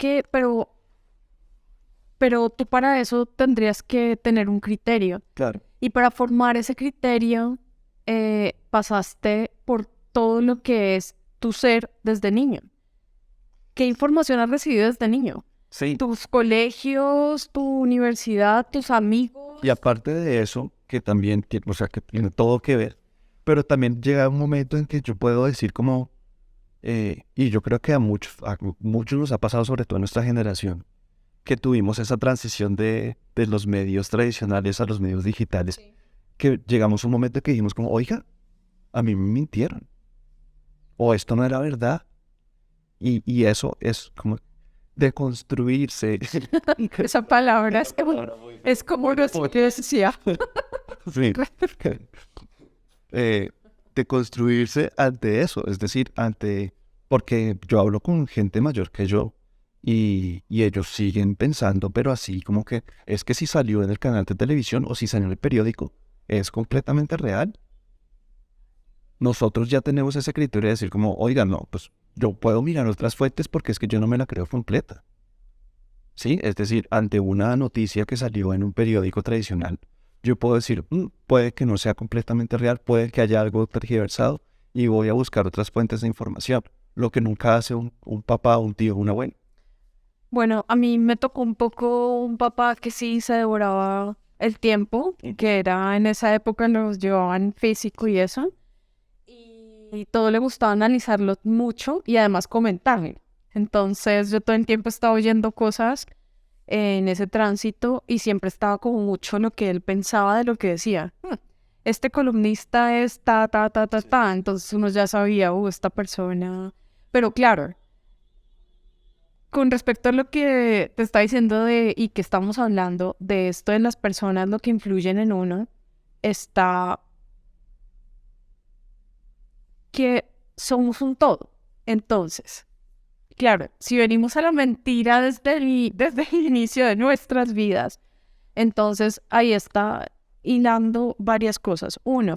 pero tú para eso tendrías que tener un criterio. Claro. Y para formar ese criterio, pasaste por todo lo que es tu ser desde niño. ¿Qué información has recibido desde niño? Sí. Tus colegios, tu universidad, tus amigos. Y aparte de eso, que también, o sea, que tiene todo que ver, pero también llega un momento en que yo puedo decir como, y yo creo que a muchos nos ha pasado, sobre todo en nuestra generación, que tuvimos esa transición de los medios tradicionales a los medios digitales, que llegamos a un momento que dijimos como, oiga, a mí me mintieron, o esto no era verdad, y eso es como deconstruirse. Esa palabra es como lo que decía. Sí. De construirse ante eso, es decir, porque yo hablo con gente mayor que yo y ellos siguen pensando, pero así como que es que si salió en el canal de televisión o si salió en el periódico, es completamente real. Nosotros ya tenemos ese criterio de decir como, oigan, no, pues yo puedo mirar otras fuentes porque es que yo no me la creo completa. Sí, es decir, ante una noticia que salió en un periódico tradicional, yo puedo decir, puede que no sea completamente real, puede que haya algo tergiversado y voy a buscar otras fuentes de información, lo que nunca hace un papá, un tío, un abuelo. Bueno, a mí me tocó un poco un papá que sí se devoraba el tiempo, que era en esa época los llevaban físico y eso, y todo le gustaba analizarlo mucho y además comentarlo. Entonces yo todo el tiempo estaba oyendo cosas en ese tránsito y siempre estaba como mucho lo que él pensaba de lo que decía. Este columnista es ta, ta, ta, ta, ta. Entonces uno ya sabía, esta persona. Pero claro, con respecto a lo que te está diciendo y que estamos hablando de esto de las personas, lo que influyen en uno, está que somos un todo. Entonces, claro, si venimos a la mentira desde el inicio de nuestras vidas, entonces ahí está hilando varias cosas. Uno,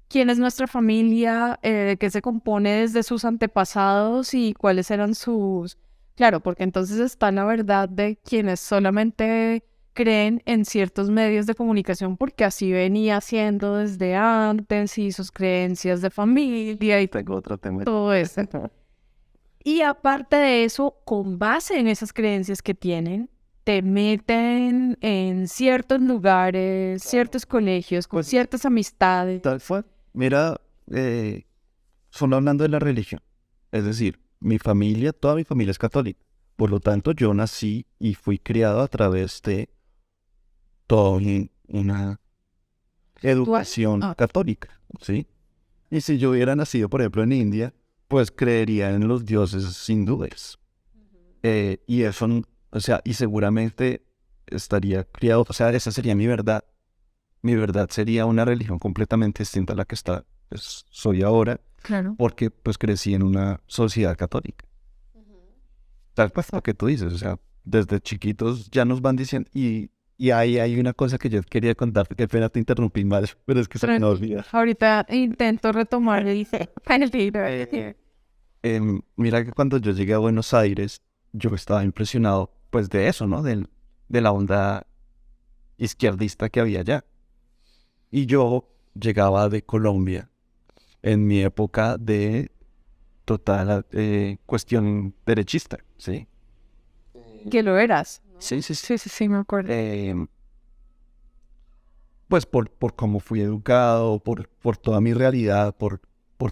quién es nuestra familia, qué se compone desde sus antepasados y cuáles eran sus... Claro, porque entonces está la verdad de quienes solamente creen en ciertos medios de comunicación porque así venía siendo desde antes y sus creencias de familia y Tengo otro tema. todo eso. Y aparte de eso, con base en esas creencias que tienen, te meten en ciertos lugares, ciertos colegios, con ciertas amistades. Tal fue. Mira, solo hablando de la religión, es decir, toda mi familia es católica. Por lo tanto, yo nací y fui criado a través de toda una educación católica, ¿sí? Y si yo hubiera nacido, por ejemplo, en India, pues creería en los dioses hindúes. Y eso, o sea, y seguramente estaría criado, o sea, esa sería mi verdad. Mi verdad sería una religión completamente distinta a la que soy ahora, Claro. porque pues crecí en una sociedad católica. Tal cual lo que tú dices, o sea, desde chiquitos ya nos van diciendo, y ahí hay una cosa que yo quería contarte, que pena te interrumpí mal, pero es que se me olvida. Ahorita intento retomar el libro. Mira que cuando yo llegué a Buenos Aires, yo estaba impresionado pues de eso, ¿no? De la onda izquierdista que había allá. Y yo llegaba de Colombia en mi época de total cuestión derechista, ¿sí? Que lo eras. Sí, sí, sí. Sí, me acuerdo. Pues por cómo fui educado, por toda mi realidad, por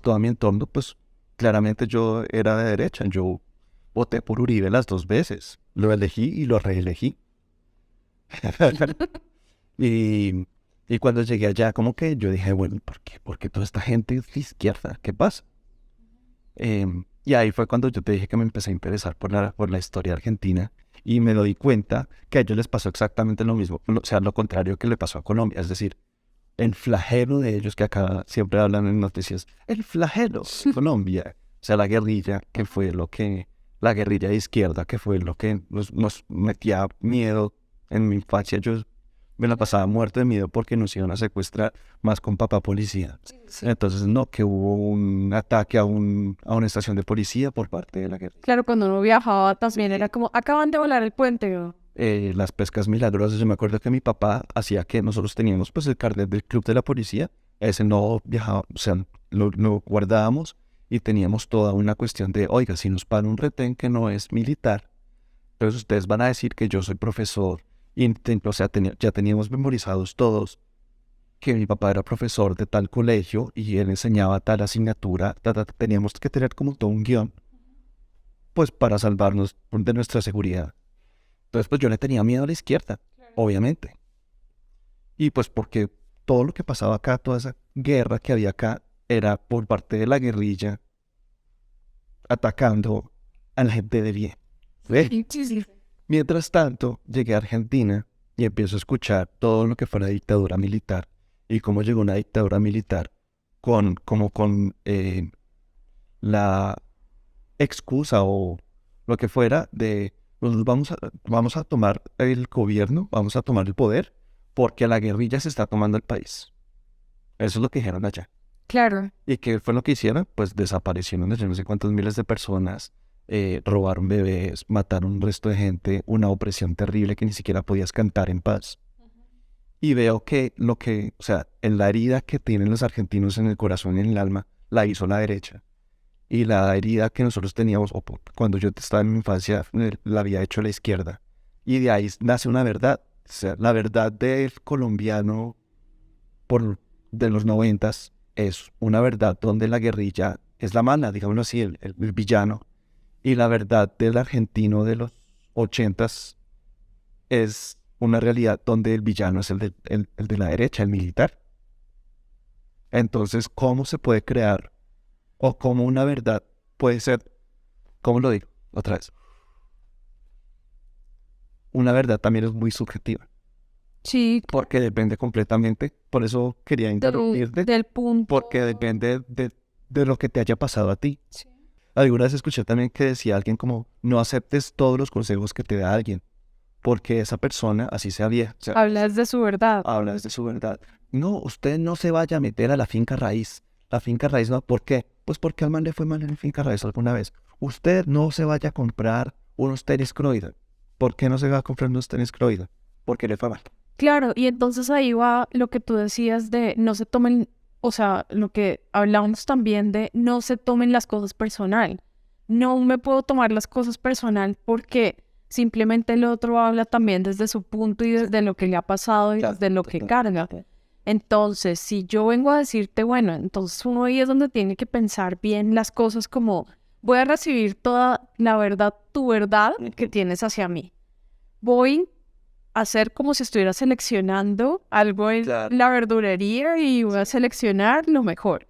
todo mi entorno, pues claramente yo era de derecha. Yo voté por Uribe las 2 veces. Lo elegí y lo reelegí. y cuando llegué allá, como que yo dije, bueno, ¿por qué? Porque toda esta gente es de izquierda, ¿qué pasa? Y ahí fue cuando yo te dije que me empecé a interesar por la historia argentina y me doy cuenta que a ellos les pasó exactamente lo mismo, o sea, lo contrario que le pasó a Colombia, es decir, el flagelo de ellos que acá siempre hablan en noticias, el flagelo de Colombia, o sea, la guerrilla, que fue la guerrilla de izquierda, que fue lo que nos metía miedo en mi infancia. Yo me la pasaba muerto de miedo porque nos iban a secuestrar más con papá policía. Sí. Entonces, no, que hubo un ataque a una estación de policía por parte de la guerrilla. Claro, cuando uno viajaba también era como, acaban de volar el puente. ¿No? Las pescas milagrosas, yo me acuerdo que mi papá hacía que nosotros teníamos pues el carnet del club de la policía, ese no viajaba, o sea, lo guardábamos y teníamos toda una cuestión de, oiga, si nos para un retén que no es militar, entonces ustedes van a decir que yo soy profesor, y o sea, ya teníamos memorizados todos que mi papá era profesor de tal colegio y él enseñaba tal asignatura, teníamos que tener como todo un guión, pues para salvarnos de nuestra seguridad. Entonces, pues yo le tenía miedo a la izquierda, obviamente. Y pues porque todo lo que pasaba acá, toda esa guerra que había acá, era por parte de la guerrilla atacando a la gente de bien. ¿Ve? Sí. Mientras tanto, llegué a Argentina y empiezo a escuchar todo lo que fue la dictadura militar y cómo llegó una dictadura militar con la excusa o lo que fuera de "Nosotros vamos a tomar el gobierno, vamos a tomar el poder porque la guerrilla se está tomando el país". Eso es lo que dijeron allá. Claro. ¿Y qué fue lo que hicieron? Pues desaparecieron de yo no sé cuántos miles de personas, robaron bebés, mataron un resto de gente, una opresión terrible que ni siquiera podías cantar en paz. Y veo que o sea, en la herida que tienen los argentinos en el corazón y en el alma, la hizo la derecha. Y la herida que nosotros teníamos, cuando yo estaba en mi infancia, la había hecho la izquierda. Y de ahí nace una verdad. O sea, la verdad del colombiano de los 90 es una verdad donde la guerrilla es la mala, digámoslo así, el villano. Y la verdad del argentino de los 80 es una realidad donde el villano es el de la derecha, el militar. Entonces, ¿cómo se puede crear o cómo una verdad puede ser, cómo lo digo otra vez? Una verdad también es muy subjetiva. Sí, Porque depende completamente, por eso quería interrumpirte, del punto. porque depende de lo que te haya pasado a ti. Sí. Alguna vez escuché también que decía alguien como, no aceptes todos los consejos que te da alguien, porque esa persona, así sea vieja, o sea, Hablas de su verdad. habla desde su verdad. No, usted no se vaya a meter a la finca raíz. La finca raíz no, ¿por qué? Pues porque al man le fue mal en la finca raíz alguna vez. Usted no se vaya a comprar unos tenis Croydon. ¿Por qué no se va a comprar unos tenis Croydon? Porque le fue mal. Claro, y entonces ahí va lo que tú decías de no se tomen, o sea, lo que hablamos también de no se tomen las cosas personal. No me puedo tomar las cosas personal porque simplemente el otro habla también desde su punto y desde lo que le ha pasado y Claro, desde lo que total. carga. Entonces, si yo vengo a decirte, bueno, entonces uno ahí es donde tiene que pensar bien las cosas como voy a recibir toda la verdad, tu verdad que tienes hacia mí. Voy hacer como si estuviera seleccionando algo en Claro. la verdulería y voy a seleccionar lo mejor.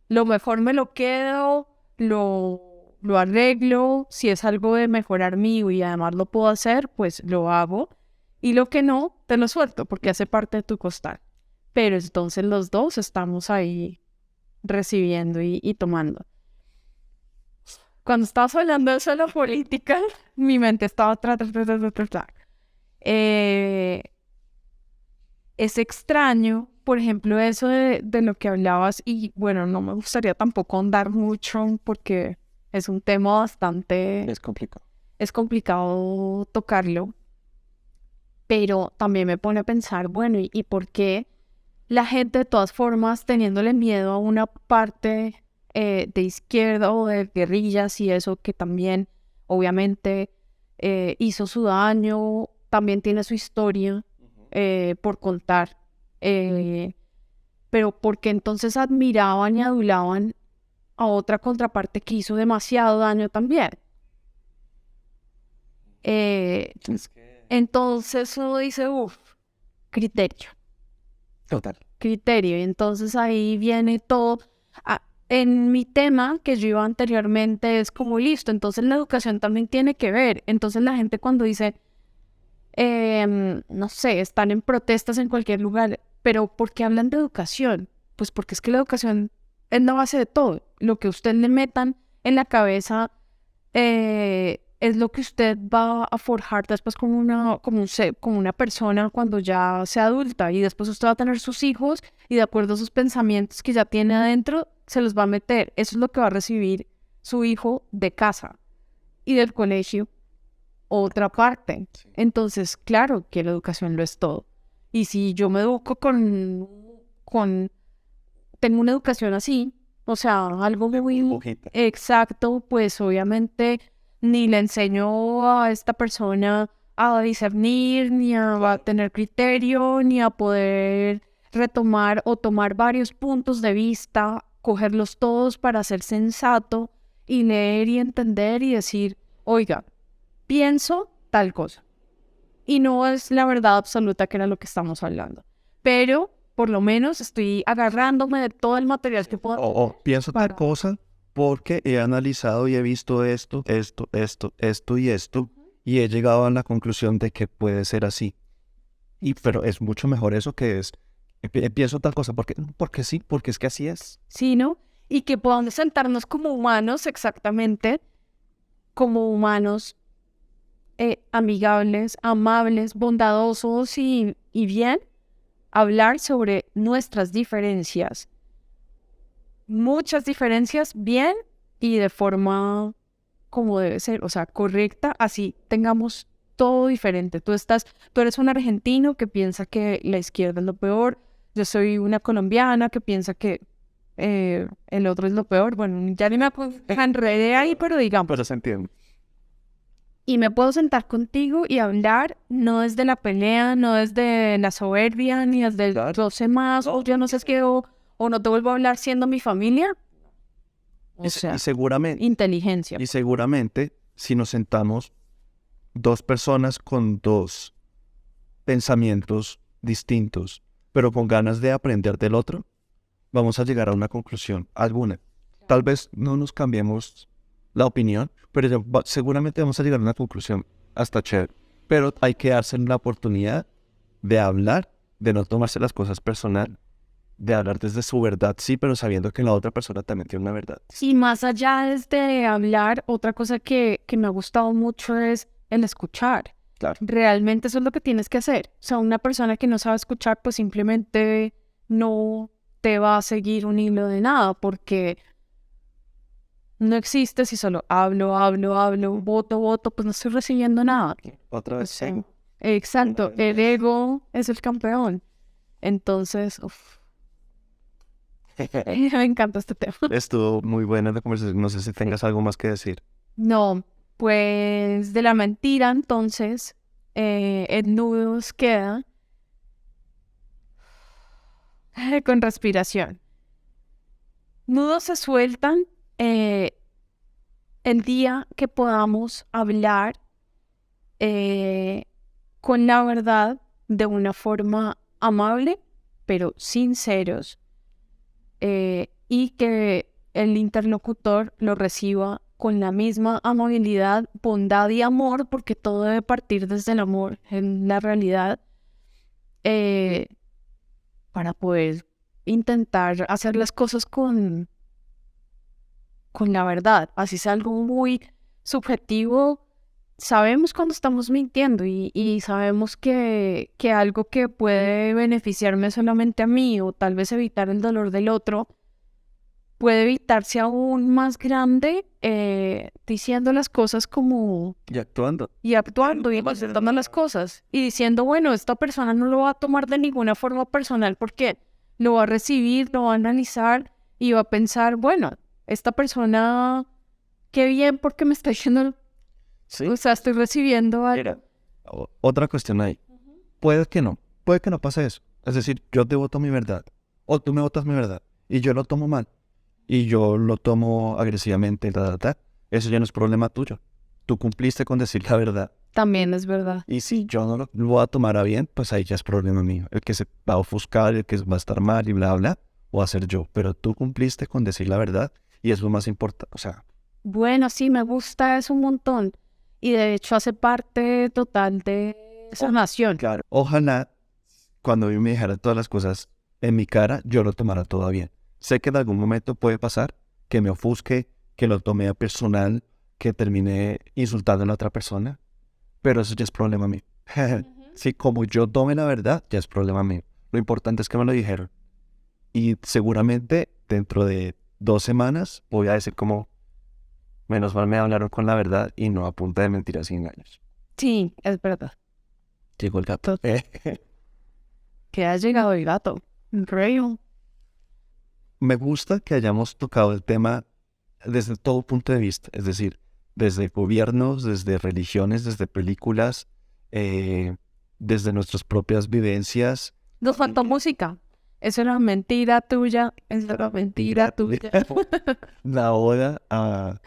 Lo mejor me lo quedo, lo arreglo. Si es algo de mejorar mío y además lo puedo hacer, pues lo hago. Y lo que no, te lo suelto porque hace parte de tu costal. Pero entonces los dos estamos ahí recibiendo y tomando. Cuando estabas hablando de eso de la política, mi mente estaba es extraño, por ejemplo, eso de lo que hablabas y bueno, no me gustaría tampoco ahondar mucho porque es un tema bastante, Es complicado. es complicado tocarlo, pero también me pone a pensar, bueno, ¿y por qué la gente de todas formas teniéndole miedo a una parte de izquierda o de guerrillas y eso que también obviamente hizo su daño, también tiene su historia por contar, pero porque entonces admiraban y adulaban a otra contraparte que hizo demasiado daño también? Entonces uno dice, criterio. Total. Criterio. Y entonces ahí viene todo. En mi tema que yo iba anteriormente es como listo, entonces la educación también tiene que ver. Entonces la gente cuando dice, no sé, están en protestas en cualquier lugar, pero ¿por qué hablan de educación? Pues porque es que la educación es la base de todo. Lo que usted le metan en la cabeza es lo que usted va a forjar después como una persona cuando ya sea adulta y después usted va a tener sus hijos y de acuerdo a sus pensamientos que ya tiene adentro, se los va a meter. Eso es lo que va a recibir su hijo de casa y del colegio, otra parte. Entonces, claro que la educación lo es todo. Y si yo me educo tengo una educación así, o sea, algo muy exacto, pues obviamente ni le enseño a esta persona a discernir, ni a tener criterio, ni a poder retomar o tomar varios puntos de vista, cogerlos todos para ser sensato y leer y entender y decir, oiga, pienso tal cosa. y no es la verdad absoluta que era lo que estamos hablando. Pero por lo menos estoy agarrándome de todo el material que puedo. O pienso tal cosa porque he analizado y he visto esto y esto, y he llegado a la conclusión de que puede ser así. Pero es mucho mejor eso que es, pienso tal cosa porque sí, porque es que así es. Sí, ¿no? Y que podamos sentarnos como humanos, exactamente, como humanos amigables, amables, bondadosos y bien, hablar sobre nuestras diferencias. Muchas diferencias bien y de forma como debe ser, o sea, correcta, así tengamos todo diferente. Tú eres un argentino que piensa que la izquierda es lo peor, yo soy una colombiana que piensa que el otro es lo peor. Bueno, ya ni me enredé ahí, pero digamos. Pero se entiende. Y me puedo sentar contigo y hablar, no desde la pelea, no desde la soberbia, ni desde Claro. 12 más, o yo no sé qué, o no te vuelvo a hablar siendo mi familia. O sea, Y seguramente, inteligencia. y seguramente, si nos sentamos dos personas con dos pensamientos distintos, pero con ganas de aprender del otro, vamos a llegar a una conclusión, alguna. Tal vez no nos cambiemos la opinión, pero seguramente vamos a llegar a una conclusión hasta chévere. Pero hay que darse la oportunidad de hablar, de no tomarse las cosas personal, de hablar desde su verdad, sí, pero sabiendo que la otra persona también tiene una verdad. Y más allá de hablar, otra cosa que me ha gustado mucho es el escuchar. Claro. Realmente eso es lo que tienes que hacer. O sea, una persona que no sabe escuchar, pues simplemente no te va a seguir un hilo de nada, porque no existe si solo hablo, voto, pues no estoy recibiendo nada. Otra O vez. sea, exacto, el ego es el campeón. Entonces, me encanta este tema. Estuvo muy buena la conversación. No sé si tengas algo más que decir. No, pues de la mentira, entonces, en nudos queda con respiración. Nudos se sueltan el día que podamos hablar con la verdad de una forma amable, pero sinceros, y que el interlocutor lo reciba con la misma amabilidad, bondad y amor, porque todo debe partir desde el amor en la realidad, para poder intentar hacer las cosas con la verdad. Así es algo muy subjetivo. Sabemos cuando estamos mintiendo y sabemos que algo que puede beneficiarme solamente a mí o tal vez evitar el dolor del otro puede evitarse aún más grande diciendo las cosas como Y actuando. y actuando y aceptando las cosas y diciendo, bueno, esta persona no lo va a tomar de ninguna forma personal porque lo va a recibir, lo va a analizar y va a pensar, bueno, esta persona, qué bien porque me está diciendo, Sí. o sea, estoy recibiendo algo. Mira, otra cuestión ahí. Puede que no pase eso. Es decir, yo te voto mi verdad, o tú me votas mi verdad, y yo lo tomo mal, y yo lo tomo agresivamente, eso ya no es problema tuyo. Tú cumpliste con decir la verdad. También es verdad. Y si yo no lo voy a tomar a bien, pues ahí ya es problema mío. El que se va a ofuscar, el que va a estar mal y bla, bla, voy a ser yo. Pero tú cumpliste con decir la verdad, y es lo más importante. O sea, Bueno, sí, me gusta eso un montón. Y de hecho hace parte total de esa nación. claro, ojalá cuando yo me dijera todas las cosas en mi cara, yo lo tomara todo bien. Sé que en algún momento puede pasar que me ofusque, que lo tome a personal, que termine insultando a la otra persona, pero eso ya es problema mío. Sí, como yo tome la verdad, ya es problema mío. Lo importante es que me lo dijeron. Y seguramente dentro de 2 semanas voy a decir como, menos mal me hablaron con la verdad y no a punta de mentiras y engaños. Sí, es verdad. Llegó el gato. Que ha llegado el gato. Rey. Me gusta que hayamos tocado el tema desde todo punto de vista, es decir, desde gobiernos, desde religiones, desde películas, desde nuestras propias vivencias. Nos faltó música. Eso era mentira tuya. Eso era mentira tuya. La oda a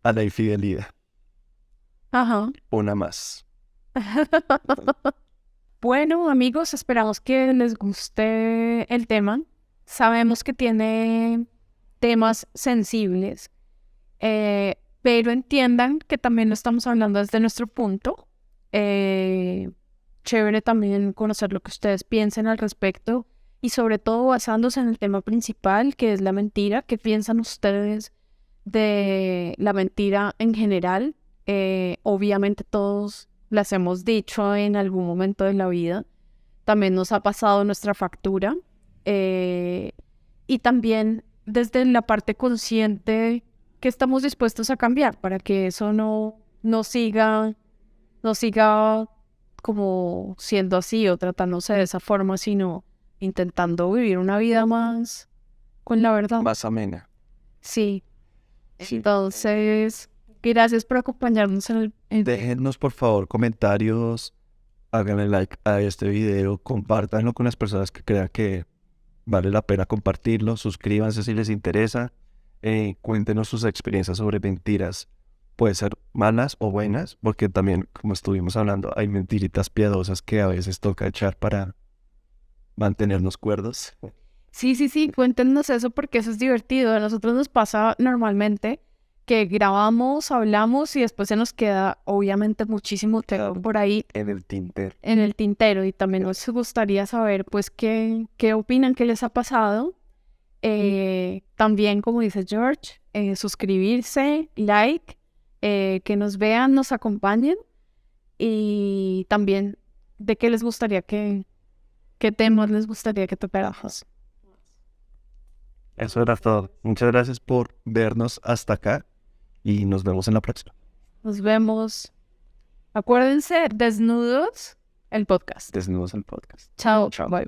la infidelidad. Ajá. Una más. Bueno, amigos, esperamos que les guste el tema. Sabemos que tiene temas sensibles, pero entiendan que también lo estamos hablando desde nuestro punto. Chévere también conocer lo que ustedes piensen al respecto y sobre todo basándose en el tema principal, que es la mentira. ¿Qué piensan ustedes de la mentira en general? Obviamente todos las hemos dicho en algún momento de la vida. También nos ha pasado nuestra factura. Y también desde la parte consciente que estamos dispuestos a cambiar para que eso no siga como siendo así o tratándose de esa forma, sino intentando vivir una vida más con la verdad. Más amena. Sí. Sí. Entonces, gracias por acompañarnos en el... Déjennos por favor comentarios, háganle like a este video, compártanlo con las personas que crean que vale la pena compartirlo, suscríbanse si les interesa, cuéntenos sus experiencias sobre mentiras, puede ser malas o buenas, porque también, como estuvimos hablando, hay mentiritas piadosas que a veces toca echar para mantenernos cuerdos. Sí, cuéntenos eso porque eso es divertido. A nosotros nos pasa normalmente que grabamos, hablamos y después se nos queda obviamente muchísimo texto por ahí En el tintero. en el tintero y también nos gustaría saber pues qué opinan, qué les ha pasado. También, como dice George, suscribirse, like, que nos vean, nos acompañen y también de qué les gustaría qué temas les gustaría que tocáramos. Eso era todo. Muchas gracias por vernos hasta acá y nos vemos en la próxima. Nos vemos. Acuérdense, Desnudos, el podcast. Desnudos el podcast. Chao. Chao. Bye.